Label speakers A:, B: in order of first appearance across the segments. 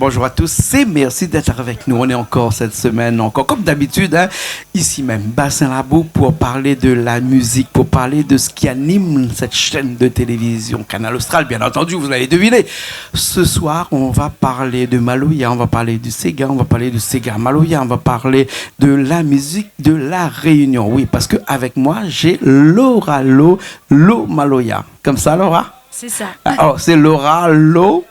A: Bonjour à tous et merci d'être avec nous. On est encore cette semaine, encore comme d'habitude, ici même, Bassin Labou, pour parler de la musique, pour parler de ce qui anime cette chaîne de télévision, Canal Austral, bien entendu, vous l'avez deviné. Ce soir, on va parler de Maloya, on va parler du Sega, on va parler du Sega Maloya, on va parler de la musique de la Réunion. Oui, parce qu'avec moi, j'ai Laura Lo Maloya. Comme ça, Laura?
B: C'est ça.
A: Alors, c'est Laura Lo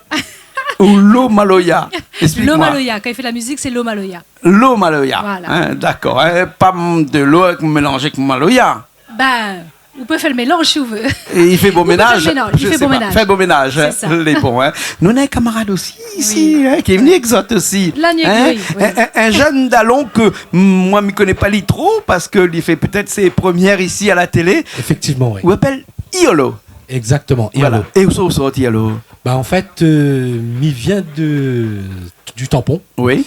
A: ou Lo Maloya?
B: Lo Maloya. Quand il fait la musique, c'est Lo Maloya.
A: Lo Maloya.
B: Voilà.
A: Hein, d'accord. Hein, pas de l'eau mélangée avec Maloya.
B: Ben, vous pouvez faire le mélange si vous voulez.
A: Et il fait beau ménage.
B: Il fait beau ménage.
A: Fait beau ménage.
B: C'est ça.
A: Les bons. Hein. Nous, on a un camarade aussi ici,
B: Oui.
A: hein, qui est venu exote aussi.
B: Hein? Oui.
A: Un jeune d'Allon que moi, je ne connais pas trop parce qu'il fait peut-être ses premières ici à la télé.
C: Effectivement, oui.
A: On appelle Iolo.
C: Exactement.
A: Voilà. Et où sort Iolo?
C: Bah en fait, il vient du tampon.
A: Oui.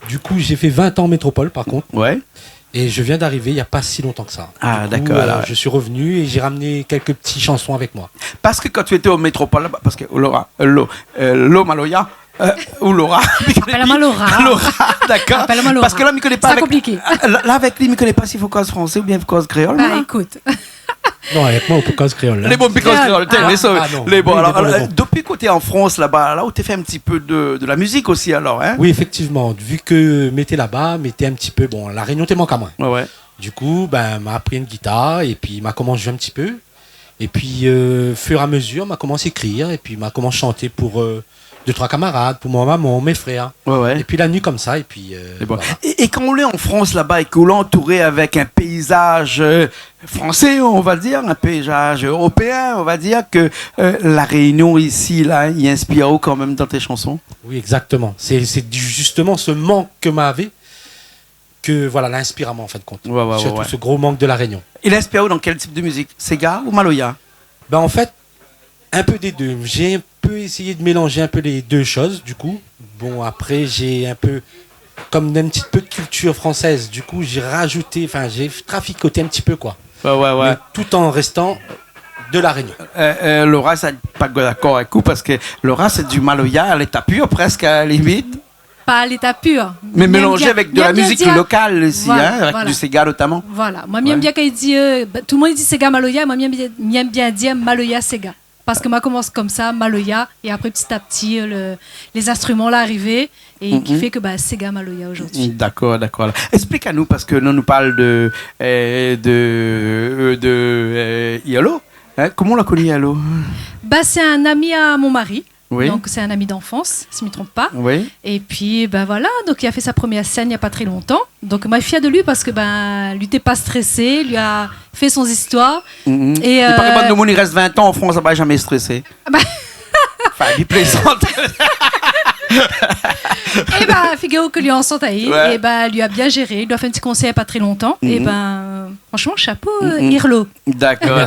C: Du coup, j'ai fait 20 ans en métropole, par contre.
A: Ouais.
C: Et je viens d'arriver il n'y a pas si longtemps que ça.
A: Ah,
C: Du coup,
A: d'accord. Alors,
C: je suis revenu et j'ai ramené quelques petites chansons avec moi.
A: parce que quand tu étais au métropole, parce que Laura, Lo Maloya, ou Laura.
B: Appelle-moi Laura.
A: Laura, d'accord.
B: Appelle-moi Laura.
A: Parce que là, je ne connais pas.
B: C'est compliqué.
A: Là, avec lui, je ne connais pas s'il faut cause français ou bien cause créole.
B: Bah,
A: là.
B: écoute.
C: Non, avec moi, on peut cause créole.
A: Les bons piquants créoles,
C: non.
A: les bons.
C: Oui,
A: Alors,
C: les bons.
A: depuis que tu es en France, là-bas, là où tu fais un petit peu de la musique aussi, alors, hein?
C: Oui, effectivement. Vu que m'était là-bas, m'était un petit peu... Bon, la Réunion, t'es manque à moins.
A: Ouais, ouais.
C: Du coup, ben, m'a appris une guitare et puis m'a commencé à jouer un petit peu. Et puis, fur et à mesure, m'a commencé à écrire et puis m'a commencé à chanter pour deux, trois camarades, pour ma maman, mes frères.
A: Ouais, ouais.
C: Et puis la nuit comme ça, et puis...
A: C'est bon.
C: voilà.
A: Et quand on est en France là-bas et qu'on est entouré avec un paysage français, on va dire, un paysage européen, on va dire que la Réunion ici, là, il inspire quand même dans tes chansons.
C: Oui, exactement. C'est justement ce manque que m'avait que voilà l'inspire à moi en fin de compte.
A: Ouais,
C: Surtout
A: ouais.
C: ce gros manque de la Réunion.
A: Il inspire dans quel type de musique? Sega ou Maloya?
C: Ben en fait, un peu des deux. J'ai un peu essayé de mélanger un peu les deux choses, du coup. Bon, après, j'ai un peu, comme un petit peu de culture française, du coup, j'ai rajouté, enfin, j'ai traficoté un petit peu, quoi.
A: Ouais.
C: Mais tout en restant de la Réunion.
A: Laura, ça n'est pas d'accord avec vous parce que Laura, c'est du Maloya à l'état pur, presque à la limite.
B: Pas à l'état pur.
A: Mais mélangé avec de la musique locale ici,
B: Voilà,
A: hein, avec
B: voilà.
A: du Sega notamment.
B: Voilà. Moi, j'aime bien quand il dit... tout le monde dit Sega Maloya. Moi, j'aime bien dire Maloya Sega. Parce que moi, commence comme ça, Maloya. Et après, petit à petit, les instruments là arrivés. Et qui fait que Sega Maloya aujourd'hui.
A: D'accord. Explique à nous, parce que là, on nous parle de Iolo. Hein, comment on l'a connu, Iolo?
B: C'est un ami à mon mari.
A: Oui.
B: Donc, c'est un ami d'enfance, si je ne me trompe pas.
A: Oui.
B: Et puis, voilà, donc il a fait sa première scène il n'y a pas très longtemps. Donc, moi, je suis fière de lui parce que, lui, n'était pas stressé, lui a fait son histoire. Et,
A: Il paraît pas de nous, il reste 20 ans en France, ça va jamais stressé. Enfin, il plaisante.
B: Et figure que lui en sont taillé.
A: Ouais.
B: Et lui a bien géré. Il lui a fait un petit conseil il n'y a pas très longtemps. Et franchement, chapeau, Irlo.
A: D'accord.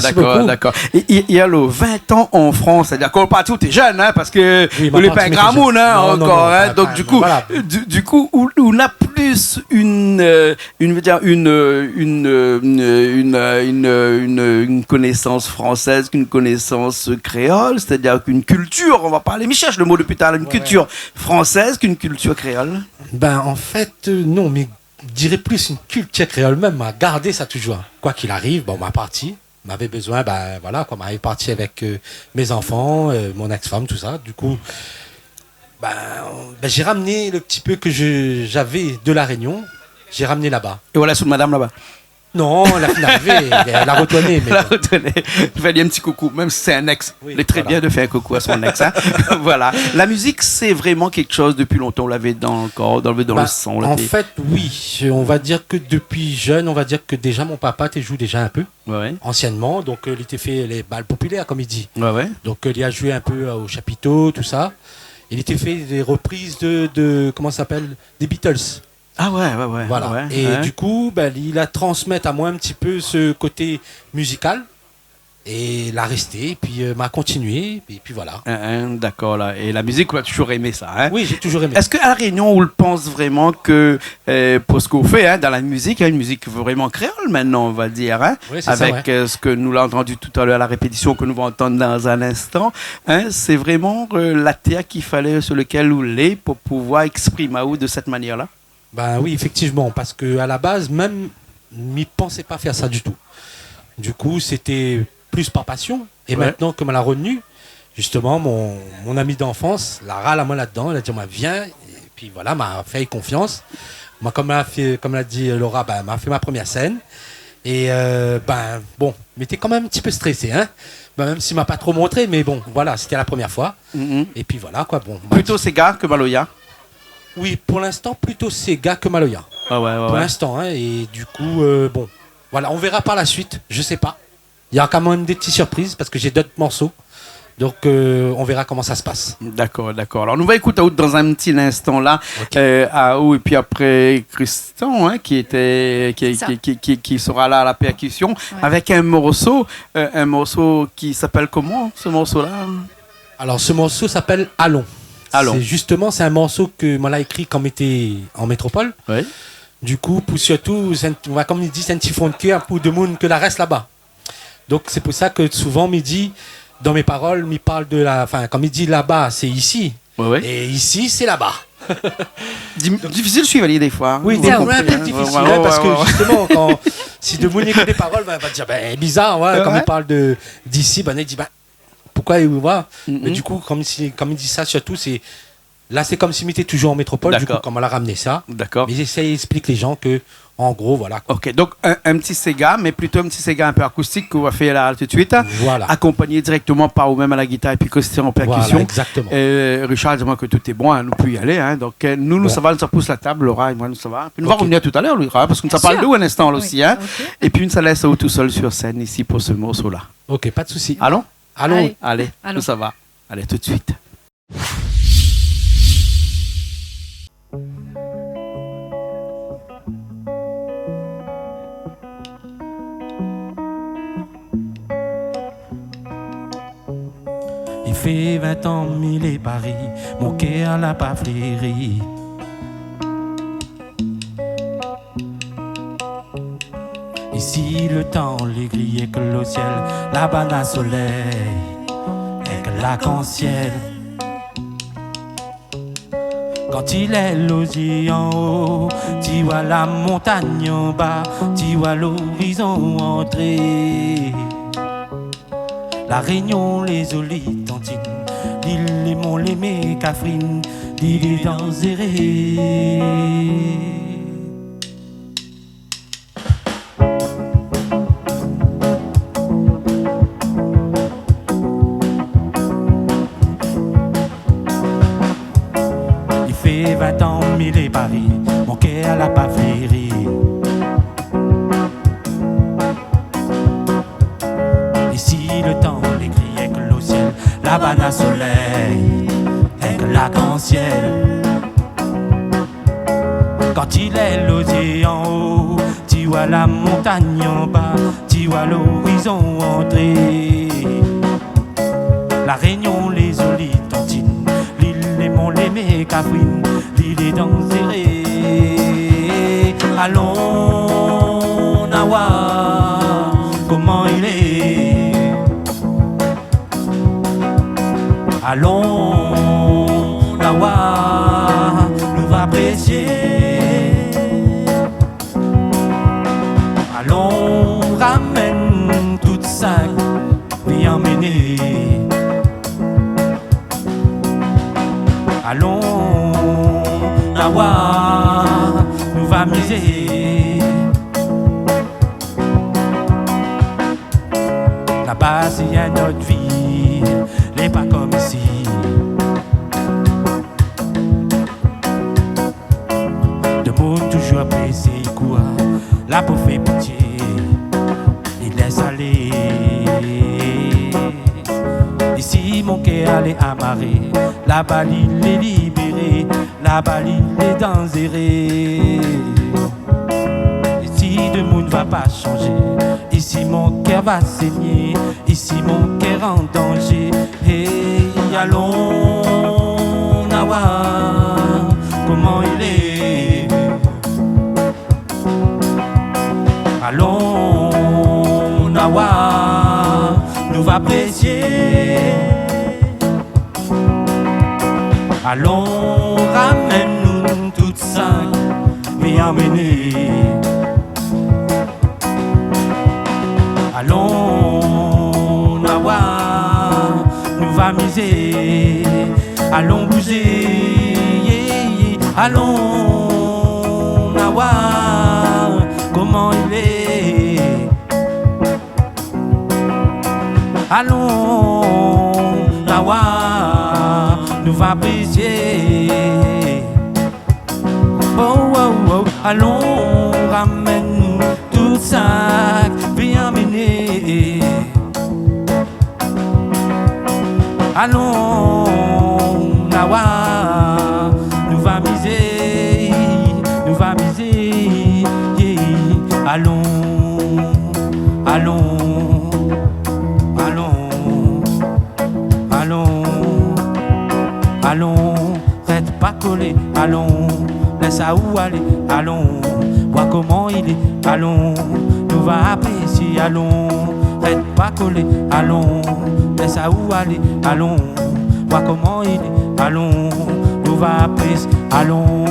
A: Et Iolo, 20 ans en France, c'est-à-dire qu'on pas tout est jeune, hein, parce que
C: Oui,
A: vous n'êtes
C: maintenant,
A: pas un
C: tu
A: grand
C: m'es
A: monde, hein,
C: jeune. Non,
A: encore,
C: non,
A: hein.
C: pas-
A: Donc,
C: pas-
A: du coup,
C: voilà.
A: du coup, on a plus une connaissance française qu'une connaissance créole, c'est-à-dire qu'une culture, on va parler, mais cherche le mot depuis tout à l'heure, une culture française qu'une culture créole.
C: Ben en fait, non, mais je dirais plus une culture créole même, m'a gardé ça toujours. Quoi qu'il arrive, bon, m'a parti. M'avait besoin, voilà, quoi, m'avait parti avec mes enfants, mon ex-femme, tout ça. Du coup, j'ai ramené le petit peu que j'avais de la Réunion, j'ai ramené là-bas.
A: Et voilà, sous madame là-bas.
C: Non, la fille arrivée, elle a retourné. Mais
A: La retenez. Je vais lui un petit coucou, même si c'est un ex.
C: Oui,
A: Il est très
C: voilà.
A: bien de faire un coucou à son ex. Hein. Voilà. La musique, c'est vraiment quelque chose depuis longtemps. On l'avait dans le corps, dans le sang.
C: En fait, oui. On va dire que depuis jeune, on va dire que déjà mon papa joue déjà un peu,
A: Ouais.
C: anciennement. Donc, il était fait les balles populaires, comme il dit.
A: Ouais.
C: Donc, il a joué un peu au chapiteau, tout ça. Il était fait des reprises de comment ça s'appelle, des Beatles.
A: Ah ouais.
C: Voilà.
A: Ouais,
C: Et
A: ouais.
C: du coup, il a transmis à moi un petit peu ce côté musical. Et l'a resté, et puis m'a continué, et puis voilà.
A: D'accord, là. Et la musique, on a toujours aimé ça. Hein?
C: Oui, j'ai toujours aimé.
A: Est-ce qu'à La Réunion, on le pense vraiment que, pour ce qu'on fait dans la musique, une musique vraiment créole maintenant, on va dire, hein?
C: Oui, c'est
A: avec
C: ça,
A: ce que nous l'avons entendu tout à l'heure à la répétition, que nous allons entendre dans un instant, hein? C'est vraiment la terre qu'il fallait sur lequel rouler pour pouvoir exprimer de cette manière-là?
C: Ben oui, effectivement, parce qu'à la base, même, je ne pensais pas faire ça du tout. Du coup, c'était plus par passion. Et maintenant, comme elle a retenu, justement, mon ami d'enfance la râle à moi là-dedans. Elle a dit, moi, viens. Et puis voilà, m'a fait confiance. Moi, comme l'a dit Laura, m'a fait ma première scène. Et bon, mais t'es quand même un petit peu stressé, hein. Même s'il m'a pas trop montré, mais bon, voilà, c'était la première fois. Et puis voilà, quoi. Bon,
A: plutôt Sega que Maloya?
C: Oui, pour l'instant, plutôt Sega que Maloya.
A: Ah ouais,
C: pour l'instant, hein. Et du coup, bon, voilà, on verra par la suite. Je sais pas. Il y a quand même des petites surprises parce que j'ai d'autres morceaux. Donc, on verra comment ça se passe.
A: D'accord. Alors, nous va écouter Aoud dans un petit instant là. Okay. Et puis après, Christian, hein, qui sera là à la percussion, avec un morceau qui s'appelle comment, ce morceau-là?
C: Alors, ce morceau s'appelle Allons. C'est un morceau que moi l'a écrit quand on était en métropole.
A: Oui.
C: Du coup, pour surtout, comme il dit, c'est un petit fond de cœur pour de monde que la reste là-bas. Donc, c'est pour ça que souvent, il dit, dans mes paroles, il parle de la. Enfin, quand il dit là-bas, c'est ici.
A: Oui.
C: Et ici, c'est là-bas.
A: Difficile de suivre des fois.
C: Oui, c'est un peu difficile, parce que justement, si de monde écoute des paroles, va dire, bizarre, quand il parle d'ici, il dit, pourquoi il voit. Mais du coup, comme il dit ça, surtout, c'est. Là, c'est comme s'il était toujours en métropole, du coup, comme on a ramené ça.
A: D'accord.
C: Mais j'essaie d'expliquer les gens que, en gros, voilà.
A: Ok, donc un petit Sega, mais plutôt un petit Sega un peu acoustique qu'on va faire là tout de suite.
C: Voilà.
A: Accompagné directement par vous-même à la guitare et puis Christian en percussion.
C: Voilà, exactement.
A: Richard, dis-moi que tout est bon, nous pouvons y aller. Hein. Donc, nous, ça va, nous, ça pousse la table, Laura et moi, nous, ça va. Puis nous va revenir tout à l'heure, Laura, parce qu'on ça parle d'où un instant là aussi. Hein. Okay. Et puis, ça laisse tout seul sur scène ici pour ce morceau-là.
C: Ok, pas de souci.
A: Allons?
B: Allez.
A: Nous, ça va. Allez, tout de suite.
D: Il fait 20 ans, mille et Paris, mon cœur n'a pas fléri. Ici le temps, les grilles que le ciel, là-bas n'a soleil, et que l'arc-en-ciel. Quand il est logé en haut, tu vois la montagne en bas, tu vois l'horizon entrer. La Réunion, les olives, tantines, l'île, les monts, les mécafrines, l'île est dangerée. Il fait 20 ans, mille et Paris, mon cœur n'a pas fléri. Ici le temps, les criers que l'eau ciel, là-bas n'a soleil, et que l'arc-en-ciel. Quand il est logé en haut, tu vois la montagne en bas, tu vois l'horizon entrer. La Réunion, les olives, tantines, l'île, les monts, les mécafrines, l'île est dangerée. Allons, Nawa, comment il est? Allons, Nawa, nous va apprécier. Allons, ramène toute ça, viens emmener. Allons, Nawa, nous va miser. Là-bas, c'est une autre vie, n'est pas comme ici. De monde toujours pressé, quoi, là pour faire pitié, il laisse aller. Ici, mon cœur allait amarré, là-bas, il est libéré, là-bas, il est dangereux. Ici, le monde va pas changer. Ici mon cœur va saigner, ici mon cœur en danger. Hey, allons, Nawa, comment il est? Allons, Nawa, nous va apprécier. Allons, ramène-nous toutes cinq, viens emmener. Allons, Nawa, nous va miser. Allons bouger, yeah, yeah. Allons, Nawa, comment il est? Allons, Nawa, nous va briser. Oh, oh, oh, allons, ramène-nous tout ça, viens mener. Allons, Nawa, nous va miser, yeah. Allons, allons, allons, allons, allons, faites pas coller, allons, laisse à où aller, allons, vois comment il est, allons, nous va apprécier, allons, faites pas coller, allons, laisse à où aller, allons, vois comment il est, allons, nous va apprécier, allons,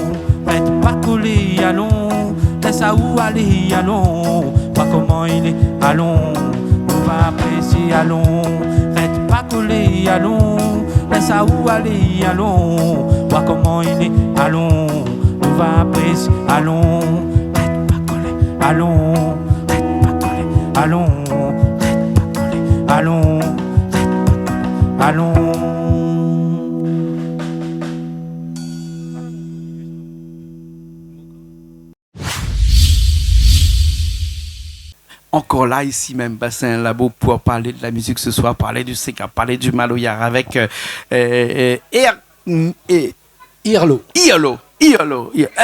D: faites pas coller, allons, laisse à où aller, allons, vois comment il est, allons, nous va apprécier, allons, faites pas coller, allons, laisse à où aller, allons, vois comment il est, allons, nous va apprécier, allons, faites pas coller, allons, faites pas coller, allons, faites pas coller, allons, faites pas coller, allons.
A: Encore là, ici même, Bassin Labo, pour parler de la musique ce soir, parler du Sega, parler du Maloya avec
C: Irlo.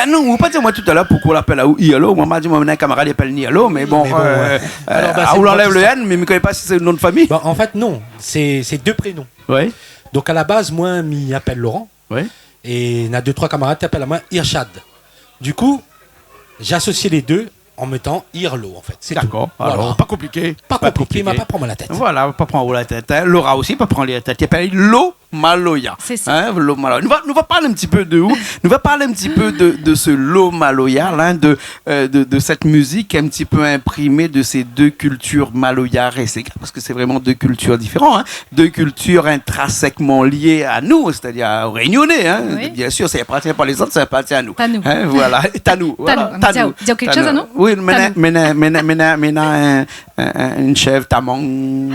A: Non, vous pas dire moi tout à l'heure pourquoi on l'appelle Irlo. Moi, m'a dit, mon camarade il appelle Irlo, mais bon, on enlève le N, mais je ne connais pas si c'est le nom de famille.
C: Bah, en fait, non, c'est deux prénoms.
A: Ouais.
C: Donc à la base, moi, m'y appelle Laurent.
A: Ouais.
C: Et il y a 2-3 camarades qui appellent à moi Irshad. Du coup, j'ai associé les deux en mettant Irlo, en fait. C'est
A: d'accord.
C: tout.
A: Alors,
C: Voilà.
A: pas compliqué.
C: Pas compliqué, mais pas prendre la tête.
A: Voilà, pas prendre la tête. Hein. Laura aussi, pas prendre la tête. Il appelle Lo Maloya.
B: C'est ça.
A: Hein, Lo Maloya. Nous va parler un petit peu de où? Nous va parler un petit peu de ce Lo Maloya, hein, de cette musique un petit peu imprimée de ces deux cultures Maloya et Sega, parce que c'est vraiment deux cultures différentes, hein, deux cultures intrinsèquement liées à nous, c'est-à-dire aux Réunionnais. Hein.
B: Oui.
A: Bien sûr, ça appartient pas les autres, ça appartient à nous.
B: À nous.
A: Hein, voilà, Tanou. Voilà,
B: Tanou. Dis quelque chose à nous?
A: Oui, maintenant, une chèvre tamang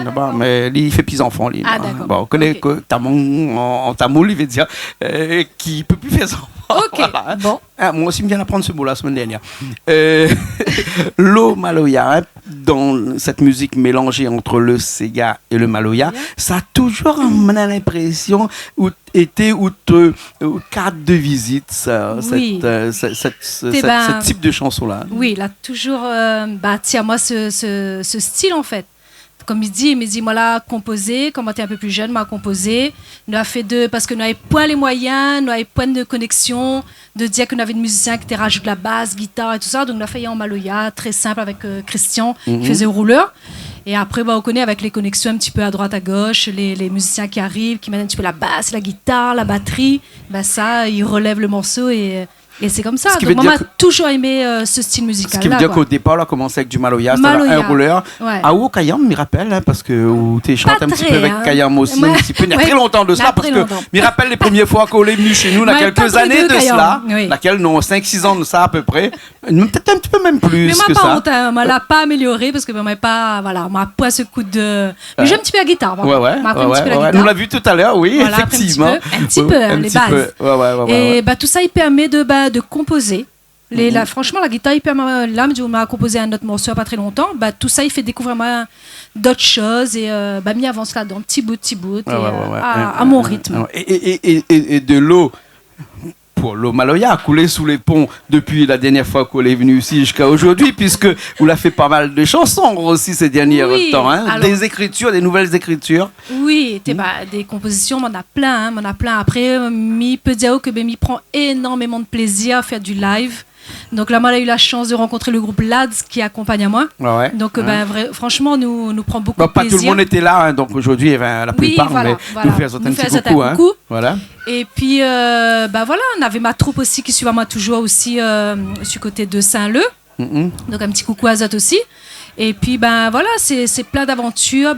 A: là-bas, mais lui, il fait petits enfants. Lui,
B: ah, d'accord.
A: Bon, on connaît
B: Okay.
A: que tamang en tamoul, il veut dire qui peut plus faire ça.
B: Ok,
A: Voilà.
B: bon.
A: Ah, moi aussi, je viens d'apprendre ce mot la semaine dernière. Lo Maloya, hein, dans cette musique mélangée entre le Sega et le Maloya, ça a toujours l'impression été carte de visite, ça,
B: Oui.
A: ce type de chanson-là.
B: Oui, il a toujours bâti à moi ce style en fait. Comme il me dit, moi là, composer, quand j'étais un peu plus jeune, m'a composé. Nous a fait deux, parce que nous n'avions point les moyens, nous n'avions point de connexion, de dire que nous avions des musiciens qui rajoute la basse, guitare et tout ça. Donc, nous a fait en Maloya, très simple, avec Christian, qui faisait le rouleur. Et après, on connaît avec les connexions un petit peu à droite, à gauche, les musiciens qui arrivent, qui mettent un petit peu la basse, la guitare, la batterie. Ça, ils relèvent le morceau et c'est comme ça. Donc, moi, j'ai toujours aimé ce style musical.
A: Ce qui veut dire qu'au départ, on a commencé avec du Maloya, c'était un rouleur.
B: Ouais.
A: À où Kayam, me rappelle, hein, parce que tu chanté un petit peu avec Kayam aussi, un petit peu. Il y a très longtemps de cela, parce que me rappelle les premières fois qu'on est venu chez nous, il y a quelques années de cela, laquelle, non, 5-6 ans de ça à peu près, peut-être un petit peu même plus que ça.
B: Mais on ne l'a pas amélioré, parce que on m'a pas ce coup de... Mais j'ai un petit peu la guitare.
A: Ouais. Nous l'a vu tout à l'heure, oui, effectivement.
B: Un petit peu, les bases. Et tout ça, il permet de composer. Franchement, la guitare, là, on m'a composé un autre morceau il n'y a pas très longtemps. Tout ça, il fait découvrir d'autres choses et m'y avance là-dedans, petit bout, à mon rythme.
A: Et de l'eau, pour le Maloya a coulé sous les ponts depuis la dernière fois qu'on est venu ici jusqu'à aujourd'hui, puisque vous l'avez fait pas mal de chansons aussi ces derniers temps. Hein.
B: Alors,
A: des écritures, des nouvelles écritures.
B: Oui, des compositions, m'en a plein. M'en a plein. Après, mi peut dire que m'y prend énormément de plaisir à faire du live. Donc là, moi, j'ai eu la chance de rencontrer le groupe Lads qui accompagne à moi.
A: Ouais.
B: Donc, franchement, nous prend beaucoup de
A: Pas
B: plaisir.
A: tout le monde était là, hein, donc aujourd'hui, la plupart,
B: voilà,
A: mais
B: voilà.
A: nous faisons un petit coucou. Hein. Voilà.
B: Et puis, voilà, on avait ma troupe aussi qui suit à moi toujours aussi du côté de Saint-Leu. Donc, un petit coucou à Zot aussi. Et puis, voilà, c'est plein d'aventures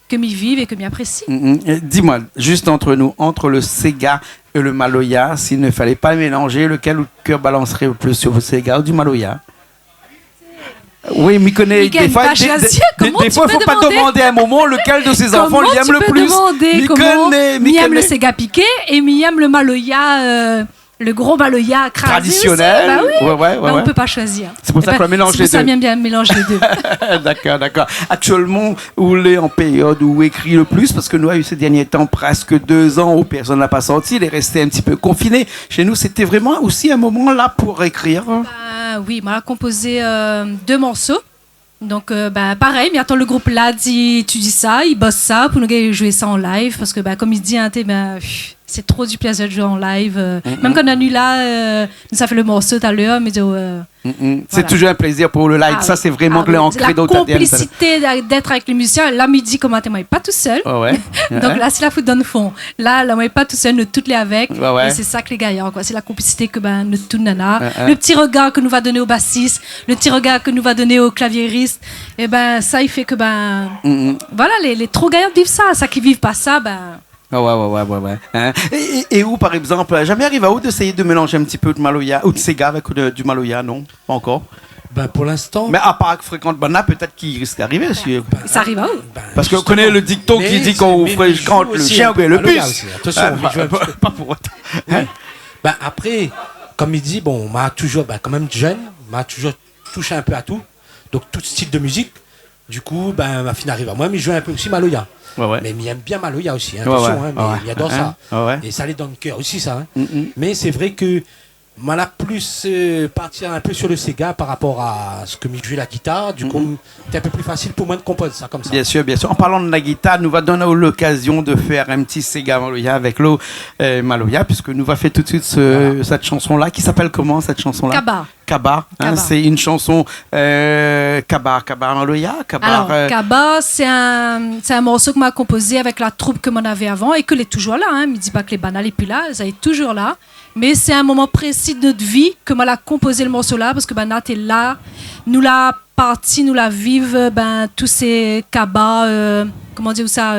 B: que m'y vivent et que m'y apprécient.
A: Dis-moi, juste entre nous, entre le Sega et le Maloya, s'il ne fallait pas mélanger, lequel le cœur balancerait le plus sur le Sega ou du Maloya? Oui, mais connaît
B: Miguel,
A: des fois,
B: des fois, il
A: ne faut pas demander à un moment lequel de ses enfants il aime le plus.
B: Comment il aime le Sega piqué et il aime le Maloya, le gros Maloya
A: traditionnel.
B: On peut pas choisir.
A: C'est pour ça qu'on mélange les deux.
B: C'est pour ça bien mélange les deux.
A: D'accord. Actuellement, vous êtes en période où vous écrit le plus, parce que nous avons eu ces derniers temps presque 2 ans où personne n'a pas sorti, il est resté un petit peu confiné. Chez nous, c'était vraiment aussi un moment là pour écrire.
B: Oui, moi, j'ai composé 2 morceaux. Donc, pareil, mais attends, le groupe là, tu dis ça, il bosse ça pour nous jouer ça en live. Parce que, comme il dit, c'est trop du plaisir de jouer en live. Même quand on a eu là, nous a fait le morceau tout à l'heure, mais
A: c'est toujours un plaisir pour le live. Ça, c'est vraiment que l'ancré dans ta
B: la complicité d'être avec les musiciens. Là, midi, comment t'es, moi, pas tout seul. Donc là, c'est la foot dans le fond. Là, moi, pas tout seul, nous toutes les avec. Et c'est ça que les gaillards, quoi. C'est la complicité que nous tous nana. Le petit regard que nous va donner au bassiste, le petit regard que nous va donner au claviériste. Et ça, il fait que voilà, les trop gaillards vivent ça. Ça qui vivent pas ça,
A: Ouais. Hein? Et où, par exemple, jamais arrivé à où d'essayer de mélanger un petit peu de Maloya ou de Sega avec du Maloya, non? Pas encore.
C: Pour l'instant.
A: Mais à part que fréquente Bana, peut-être qu'il risque d'arriver.
B: Ça arrive à où?
A: Parce qu'on connaît le dicton qui dit qu'on fréquente le chien ou le bus.
C: Attention,
A: pas pour autant.
C: Après, comme il dit, on m'a toujours, quand même jeune, m'a toujours touché un peu à tout. Donc, tout style de musique. Du coup, ma fille arrive à moi, mais je joue un peu aussi Maloya. Mais il aime bien Maloya aussi, attention, mais il adore ça. Et ça l'est dans le cœur aussi, ça. Mais c'est vrai que m'en a plus partir un peu sur le Sega par rapport à ce que me jouait la guitare. Du coup, c'est un peu plus facile pour moi de composer ça comme ça.
A: Bien sûr. En parlant de la guitare, nous va donner l'occasion de faire un petit Sega Maloya avec l'eau Maloya, puisque nous va faire tout de suite cette chanson-là. Qui s'appelle comment, cette chanson-là? Kaba. C'est une chanson Kaba Maloya.
B: Alors, Kaba, c'est un morceau que m'a composé avec la troupe que m'en avait avant et que l'est toujours là. Il me dit pas que les banales et puis là, ça est toujours là. Mais c'est un moment précis de notre vie que m'a composé le morceau là, parce que Nat est là, nous la partie, nous la vivre, tous ces Kaba, comment dire ça,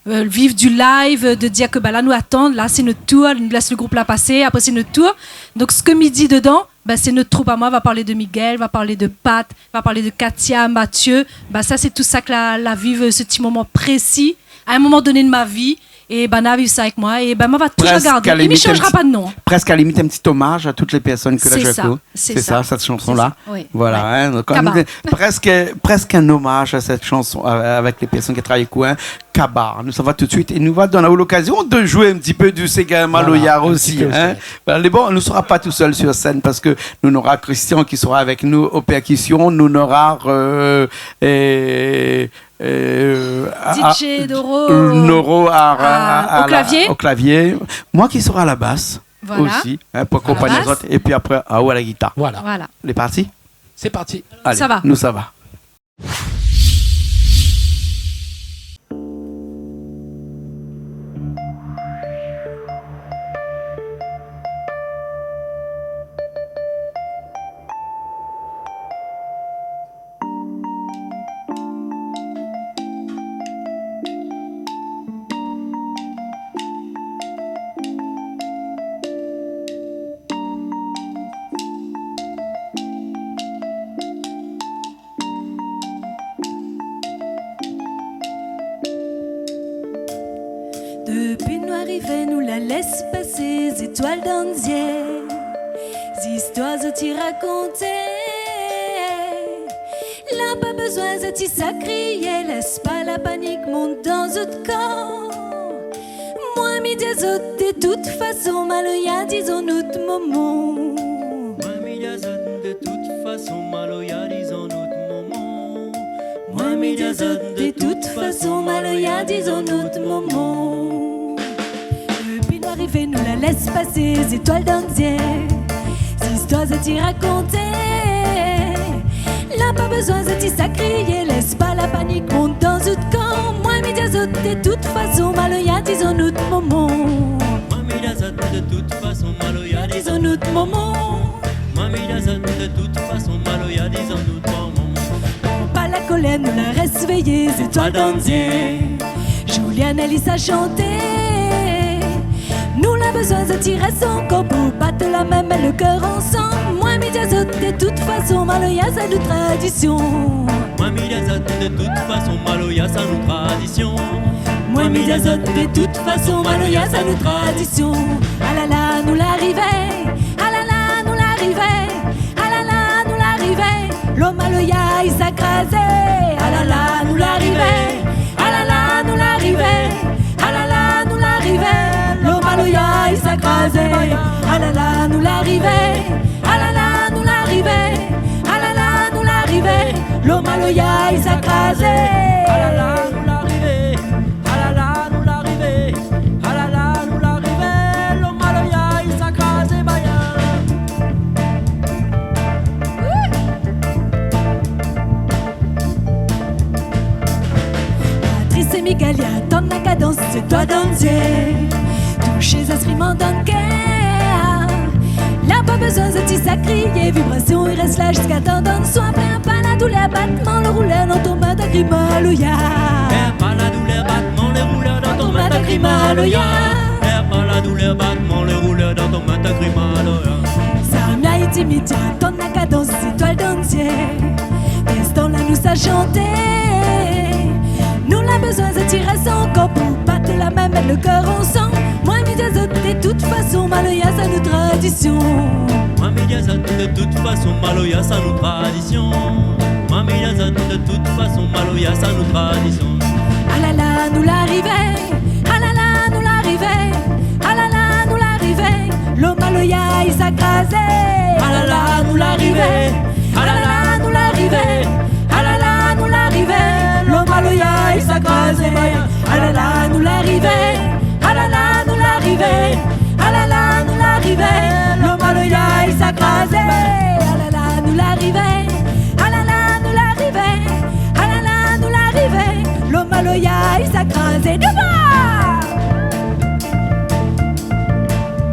B: vivre du live, de dire que là nous attendons, là c'est notre tour, nous laisse le groupe là passer, après c'est notre tour. Donc ce que midi dedans, c'est notre troupe à moi, va parler de Miguel, va parler de Pat, va parler de Katia, Mathieu. Ça c'est tout ça que la vivre, ce petit moment précis, à un moment donné de ma vie. Et Bana a vu ça avec moi et moi va toujours garder. Il ne changera pas de nom.
A: Presque à la limite un petit hommage à toutes les personnes que là je connais. C'est ça, cette chanson-là.
B: Oui.
A: Voilà. Donc, presque un hommage à cette chanson avec les personnes qui travaillent avec moi. Kaba. Nous, ça va tout de suite et nous va donner l'occasion de jouer un petit peu du Sega Maloya aussi. Bon, nous ne serons pas tout seuls sur scène parce que nous aurons Christian qui sera avec nous aux percussions. Nous aurons
B: DJ
A: Noro
B: au
A: clavier. Moi qui serai à la basse aussi, pour accompagner les autres. Et puis après, à la guitare.
B: Voilà.
A: Les partis?
C: C'est parti.
A: Allez,
B: ça va.
A: Nous, ça va.
E: Depuis nous arriver, nous la laisse passer, étoiles d'Andier, histoires à t'y raconter. Là, pas besoin de t'y sacrier, laisse pas la panique monte dans notre corps. Moi, midi, autres, de toute façon, maloya, disons notre moment.
F: Moi, Mediazot, de toute façon, maloya, disons notre moment.
E: Moi, Mediazot, de toute façon, maloya, disons notre moment. Le pin arrivé nous la laisse passer, les étoiles d'Andier. Si histoires à t'y raconter. Là, pas besoin de t'y sacrier, laisse pas la panique monte dans tout camp. Moi, Mediazot, de toute façon, maloya, disons notre moment.
F: Moi, Mediazot, de toute façon, maloya,
E: Disons notre moment.
F: Moi, Mediazot, de toute façon, maloya, disons notre moment.
E: Pas la colère, nous la reste veillée, les étoiles d'Andier. Juliane, Alice a chanté. Nous la besoin de tirer son corps pour battre la même et le cœur ensemble. Moi, Mediazot, de toute façon, maloya, c'est de tradition.
F: Moi, Mediazot, de toute façon, maloya, ça nous tradition.
E: Moi, Mediazot, de toute façon, maloya, c'est de tradition. Ah là là, nous l'arrivait. Ah là là, nous l'arrivait. Ah là là, nous l'arrivait. L'homme maloya, il s'accrasait. Ah là là, nous l'arrivait. Ah là là, nous l'arrivait. Ah là là, nous l'arrivait. L'homme maloya, il s'accrasait. Ah là là, nous l'arrivait. Ah là là, nous l'arrivait. Ah là là, nous l'arrivait. L'homme maloya, il s'accrasait.
F: Ah là là, nous l'arrivée. Ah là là, nous l'arrivée. Ah là là, nous l'arrivée. L'homme maloya, il s'accrasait, baya.
E: Patrice et Miguel, y attendent la cadence, c'est toi d'Andier. Toucher instruments d'Anker. Là, pas besoin de t'y sacrier. Vibration, il reste là jusqu'à tendance. Soit plein, pas la douleur, battement, le rouleur dans ton matagrimaloya.
F: Perds pas la douleur, battement, les rouleurs dans ton
E: matagrimaloya.
F: Perds pas la douleur, battement, les rouleurs dans ton matagrimaloya.
E: Samia et Timidja, attendent la cadence, étoile d'Andier. Instant là, nous ça chanter. Nous la besoin de tirer son corps pour battre la même et le cœur ensemble. Moi, Mediazot, de toute façon, maloya, c'est nos tradition.
F: Moi, Mediazot, de toute façon, maloya, ça nous tradition. Moi, Mediazot, de toute façon, maloya, ça nous tradition.
E: Ah là là, nous l'arrivait. Ah là là, nous l'arrivait. Ah là là, nous l'arrivait. L'homme maloya, il s'accrasait. Ah là là, nous l'arrivait. Ah là là, nous l'arrivait. Ah là là, nous l'arrivait. L'homme maloya, il s'accrasait. Ah là là, nous l'arrivait. Ah là là, nous l'arrivait. Ah là là, nous l'arrivait. L'homme maloya, il s'accrasait. Ah là là, nous l'arrivait. Ah là là, nous l'arrivait. Ah là là, nous l'arrivait. L'homme maloya, il s'accrasait.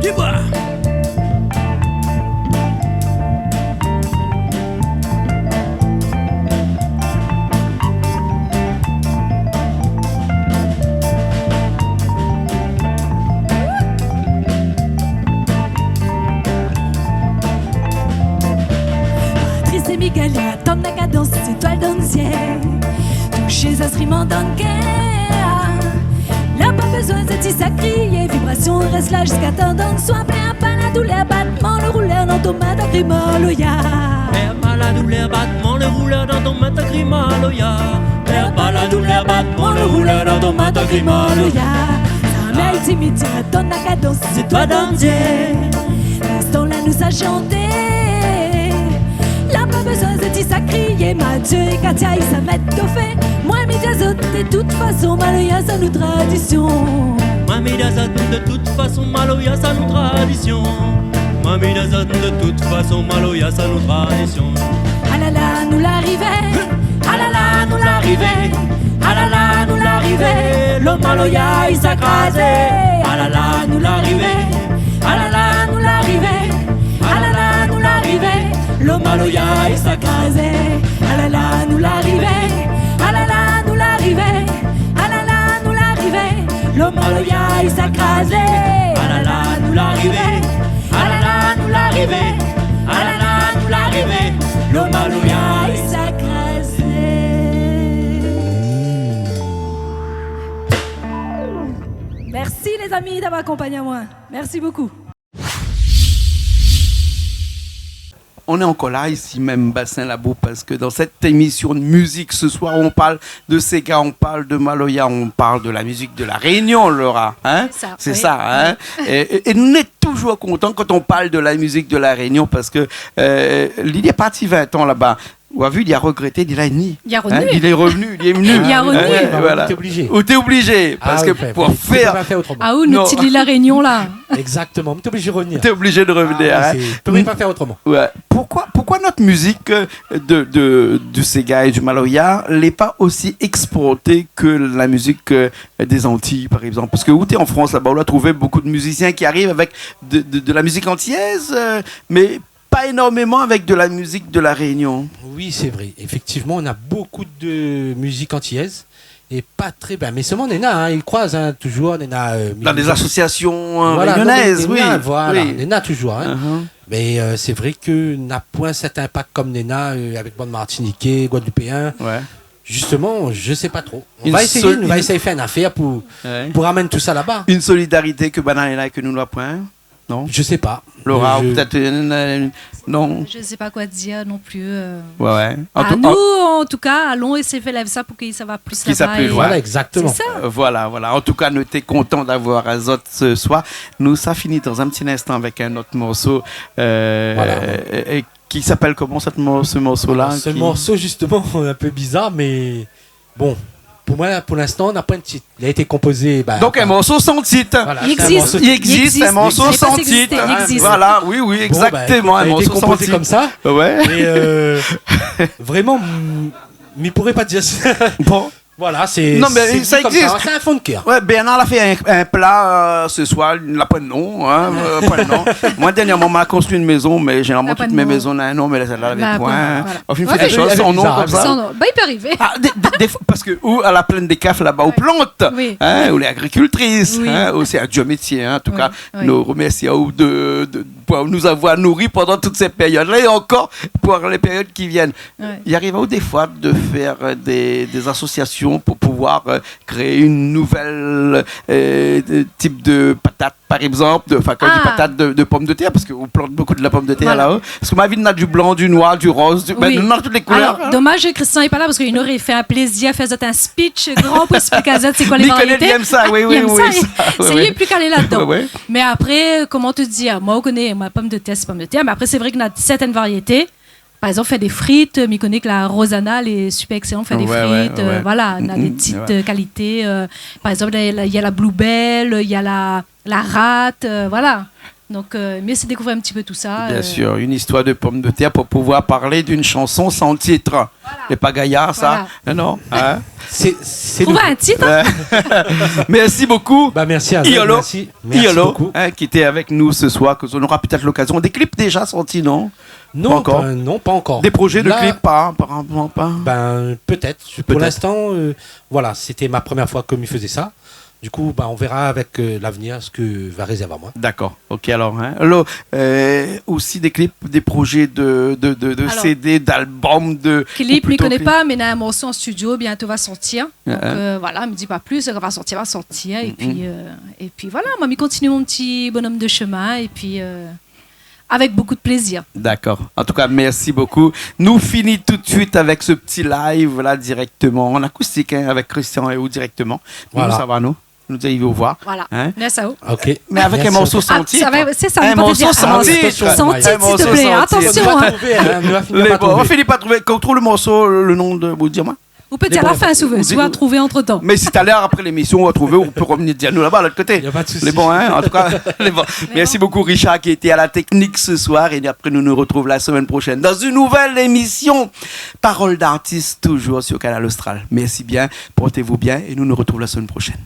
F: Du bois.
E: Patrice et Miguel, y attendent la cadence, étoile d'Andier. Toucher instruments d'Anker. Là, pas besoin de t'y sacrier. Vibration, reste là jusqu'à tendance. Soit plein, pas la douleur, battement, le rouleur dans ton matagrimaloya.
F: Perds pas la douleur, battement, le rouleur dans ton matagrimaloya. Perds pas la douleur, battement, le rouleur dans ton matagrimaloya.
E: Samia et Timidja, attendent la cadence, c'est toi d'Andier. Instant là, nous ça chanter. Là, pas besoin de t'y sacrier. Mathieu et Katia, ils savent mettre au fait. Moi, Mediazot, de toute façon, maloya, c'est nos tradition.
F: Moi, Mediazot, de toute façon, maloya, ça nous tradition. Moi, Mediazot, de toute façon, maloya, ça nous tradition.
E: Ah là là, nous l'arrivait. Ah là là, nous l'arrivait. Ah là là, nous l'arrivait. L'homme maloya, il s'accrasait. Ah là là, nous l'arrivait. Ah là là, nous l'arrivait. Ah là là, nous l'arrivait. L'homme maloya, il s'accrasait. Ah là là, nous l'arrivait. Ah là là, nous l'arrivait. Ah là là, nous l'arrivait. L'homme maloya, il s'accrasait. Ah là là, nous l'arrivait. Ah là là, nous l'arrivait. Ah là là, nous l'arrivait. L'homme maloya, il s'accrasait. Merci les amis d'avoir accompagné à moi. Merci beaucoup.
A: on est encore là, ici même, Bassin Labou, parce que dans cette émission de musique, ce soir, on parle de Sega, on parle de Maloya, on parle de la musique de la Réunion, Laura. Hein? C'est
B: oui.
A: ça. Hein? Et nous sommes toujours contents quand on parle de la musique de la Réunion, parce que l'idée est parti 20 ans là-bas. Ou a vu, il a regretté, il a ni.
B: Il est revenu.
A: Il est revenu, il est venu.
B: Il est revenu.
A: Voilà.
C: T'es obligé.
A: Ou t'es obligé, parce que pour
C: Tu peux
A: faire,
C: pas faire autrement.
B: Ah où,
A: Non.
B: notre petite La Réunion là.
C: Exactement, t'es obligé de revenir.
A: t'es obligé de revenir.
C: Ah,
A: hein.
C: tu peux pas faire autrement.
A: Ouais. Pourquoi notre musique du Sega et du Maloya n'est pas aussi exportée que la musique des Antilles, par exemple? Parce que où tu es en France, là-bas, on a trouvé beaucoup de musiciens qui arrivent avec de la musique antillaise, mais pas énormément avec de la musique de la Réunion.
C: Oui, c'est vrai. Effectivement, on a beaucoup de musique antillaise et pas très bien. Mais seulement, on en a, hein, ils croisent hein, toujours. On en a,
A: Dans des associations
C: voilà,
A: réunionnaises,
C: non,
A: oui.
C: Voilà,
A: Oui.
C: on en a toujours. Hein.
A: Uh-huh.
C: Mais c'est vrai que n'a point cet impact comme Nena avec bande martiniquais, guadeloupéen.
A: Ouais.
C: Justement, je sais pas trop. On
A: Une
C: va essayer de faire une affaire pour ramener tout ça là-bas.
A: Une solidarité que Banana et que nous ne point. Non.
C: Je sais pas.
A: Laura,
C: Je-
A: ou peut-être non.
B: Je ne sais pas quoi dire non plus.
A: Ouais.
B: Nous, en tout cas, allons essayer de faire ça pour que ça va plus
A: Qui ça
B: là-bas.
A: plaît,
B: et-
C: Voilà, exactement.
B: C'est ça.
A: Voilà. En tout cas, nous étions contents d'avoir Azot ce soir. Nous, ça finit dans un petit instant avec un autre morceau et qui s'appelle comment ce morceau-là?
C: Ce morceau, justement, un peu bizarre, mais bon, pour moi, pour l'instant, on n'a pas un titre. Il a été composé.
A: Donc, un morceau sans titre.
C: Voilà,
B: Il
C: c'est un
B: existe.
C: morceau-
A: Il existe un morceau
B: Il est pas
A: sans
B: existé,
A: titre.
B: il existe.
A: Voilà, oui, exactement.
C: Bon, bah,
A: un
C: il a été
A: morceau sans
C: composé
A: titre.
C: comme ça.
A: Ouais.
C: Et vraiment, mais il pourrait pas dire ça.
A: Bon.
C: Voilà, c'est.
A: Non, mais
C: c'est
A: ça
C: dit comme
A: existe.
C: C'est un fond de cœur.
A: Ouais, Bernard a fait un plat ce soir, il n'a pas de nom. Hein, pas de nom. Moi, dernièrement, on a construit une maison, mais généralement,
B: N'a pas
A: toutes
B: de
A: mes
B: nom.
A: maisons ont un nom, mais celle-là avait
B: Bah,
A: point.
B: voilà.
A: On fait
B: Ouais,
A: des choses
C: elle est
A: sans nom
C: bizarre,
A: comme ça.
B: Sans nom. Bah, il peut arriver.
A: Ah, des fois, parce que où à la plaine des Cafes là-bas, aux plantes,
B: Oui.
A: hein, où les agricultrices,
B: Oui.
A: hein, où c'est un dieu métier, hein, en tout
B: Oui,
A: cas,
B: oui.
A: nous remercions de pour nous avoir nourris pendant toutes ces périodes-là et encore pour les périodes qui viennent.
B: Ouais.
A: Il arrive des fois de faire des associations pour pouvoir créer une nouvelle type de patate, par exemple, enfin, quand je dis
B: Ah.
A: patate de pommes de terre, parce qu'on plante beaucoup de la pomme de terre
B: Voilà.
A: là-haut. Parce que ma vie, on a du blanc, du noir, du rose,
B: Oui.
A: on a toutes les couleurs.
B: Alors, dommage que Christian n'est pas là parce qu'il aurait fait un plaisir à faire un speech grand pour expliquer à Z c'est quoi les
A: Nicolas,
B: variétés.
A: il aime ça, oui,
B: Il
A: oui,
B: aime
A: oui.
B: ça,
A: ça, oui,
B: il
A: oui.
B: est plus calé là-dedans.
A: Ouais, ouais.
B: Mais après, comment te dire, moi, on connaît ma pomme de terre, c'est pomme de terre, mais après, c'est vrai qu'on a certaines variétés. Par exemple, fait des frites, mais connaît que la Rosana, elle est super excellente, fait des
A: Ouais,
B: frites,
A: ouais, ouais.
B: voilà, on a des petites
A: ouais.
B: qualités. Par exemple, il y a la Bluebell, il y a la rate, voilà. Donc, mais c'est découvrir un petit peu tout ça.
A: Bien sûr, une histoire de pommes de terre pour pouvoir parler d'une chanson sans titre. C'est pas gaillard, ça? Non? Hein?
C: C'est
B: Trouver
C: nous.
B: un titre.
A: Merci beaucoup.
C: Bah, merci à vous.
A: Iolo,
C: Merci. Merci
A: Iolo,
C: beaucoup.
A: hein, qui était avec nous ce soir, que on aura peut-être l'occasion. Des clips déjà sortis, non?
C: Non,
A: Pas encore.
C: non, pas encore.
A: Des projets de
C: Là,
A: clips, pas, apparemment pas.
C: Ben, peut-être. Pour
A: Peut-être.
C: l'instant, voilà, c'était ma première fois que je faisais ça. Du coup, ben, on verra avec l'avenir ce que va réserver à moi.
A: D'accord, ok alors. Hein. Alors aussi des clips, des projets de
B: Alors,
A: CD, d'albums, de...
B: Clip,
A: ou
B: ne
A: plutôt
B: connaît
A: clip.
B: pas, mais il y a un morceau en studio, bientôt va sortir. Donc
A: Uh-huh.
B: voilà, me dis pas plus, ça va sortir. Et puis voilà, moi, je continue mon petit bonhomme de chemin, et puis avec beaucoup de plaisir.
A: D'accord. En tout cas, merci beaucoup. Nous finissons tout de suite avec ce petit live là directement en acoustique hein, avec Christian et vous directement.
C: Voilà.
A: Nous, ça va nous. Nous allons vous voir.
B: Voilà,
A: Hein?
B: merci à vous.
C: Ok.
A: Mais avec
C: Merci.
A: un morceau
B: Ah,
A: sans titre.
B: c'est ça,
A: Un
B: on peut
A: morceau
B: dire.
A: sans
B: Ah,
A: titre.
B: Sans
C: Un
B: titre, s'il
A: morceau
B: te plaît,
A: sans titre.
B: attention.
C: On va
B: Hein.
C: trouver, hein, on va finir
A: Les
C: par
A: bon, on
C: trouver.
A: finit pas trouver. Quand on trouve le morceau, le nom de vous dire moi.
B: Ou peut-être
C: Les
B: à la
C: bons,
B: fin, si vous
A: vous-
B: voulez, trouver entre-temps.
A: Mais si tout à l'heure après l'émission on va trouver, on peut revenir dire nous là-bas à l'autre côté.
C: Y a pas de souci.
A: Les bons, hein. En tout cas, les bons. Merci beaucoup Richard qui était à la technique ce soir et après nous nous retrouvons la semaine prochaine dans une nouvelle émission Parole d'artiste toujours sur Canal Austral. Merci bien, portez-vous bien et nous nous retrouvons la semaine prochaine.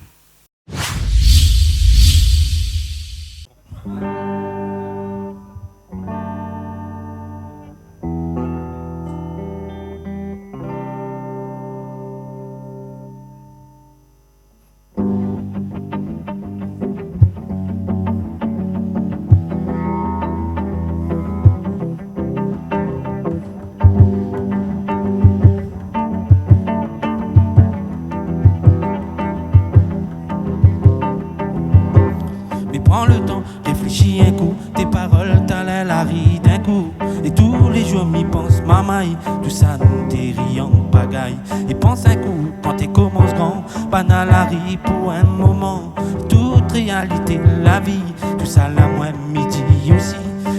D: Et tous les jours m'y pense, mamaï. Tout ça nous dérie en pagaille. Et pense un coup, quand t'es commence grand, banal arrive pour un moment. Toute réalité, la vie, tout ça la moi midi aussi.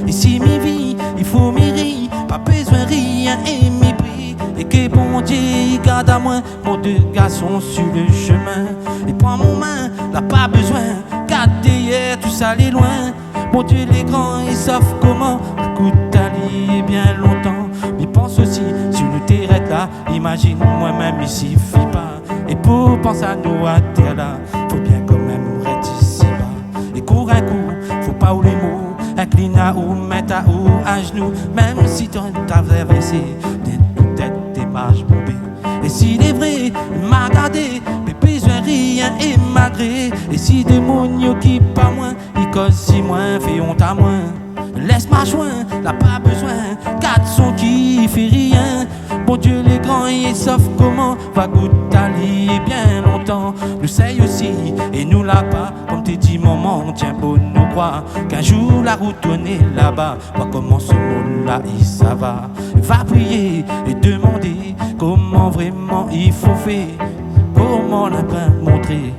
D: Et si m'y vit, il faut m'y rire, pas besoin de rien et m'y prie. Et que bon Dieu garde à moi, mon deux garçons sur le chemin. Et prends mon main, n'a pas besoin, garde hier, tout ça les loin. Mon Dieu les grands, ils savent comment, écoute Ali bien longtemps. Mais pense aussi, sur le terrain là, imagine moi-même ici, fille pas. Et pour penser à nous à terre là, faut bien quand même rester ici bas. Et cours un coup, faut pas ou les mots, incline à ou, mettre à ou, à genoux. Même si t'as traversé, toute tête des marches bombées. Et s'il est vrai, m'a gardé, mais besoin rien et malgré. Et si des mounions qui pas moins, ils causent si moins, fait honte à moins. Laisse-moi joindre, n'a pas besoin, quatre sons qui fait rien. Bon Dieu les grands, ils savent comment, va goûter Ali bien longtemps. Nous sait aussi, et nous l'a pas, comme t'es dit maman, on tient bon nous croire qu'un jour la route tournée là-bas, voir comment ce monde-là il ça va. Va prier et demander comment vraiment il faut faire, comment on a bien montré,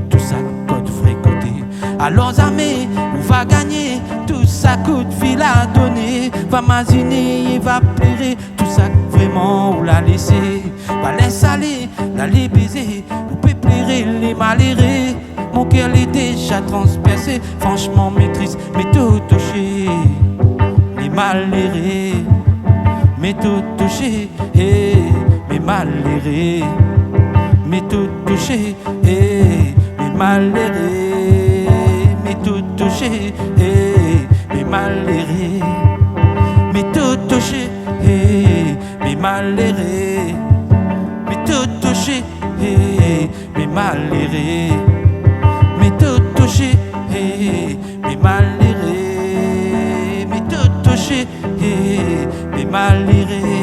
D: tout ça code fréquenté. Alors amis, on va gagner, tout ça coup de fil à donner. Va m'aziner et va plairer, tout ça vraiment on l'a laissé. Va laisser aller, l'aller baiser, on peut plairer les malheureux. Mon cœur est déjà transpercé, franchement maîtrise, mais tout touché. Les malheureux, mais tout touché, mais malheureux, mais tout touché, mais malheureux. Tout touché, mais malheureux, mais tout touché, mais malheureux, mais tout touché, mais malheureux, mais tout touché, mais malheureux, mais tout touché, mais malheureux.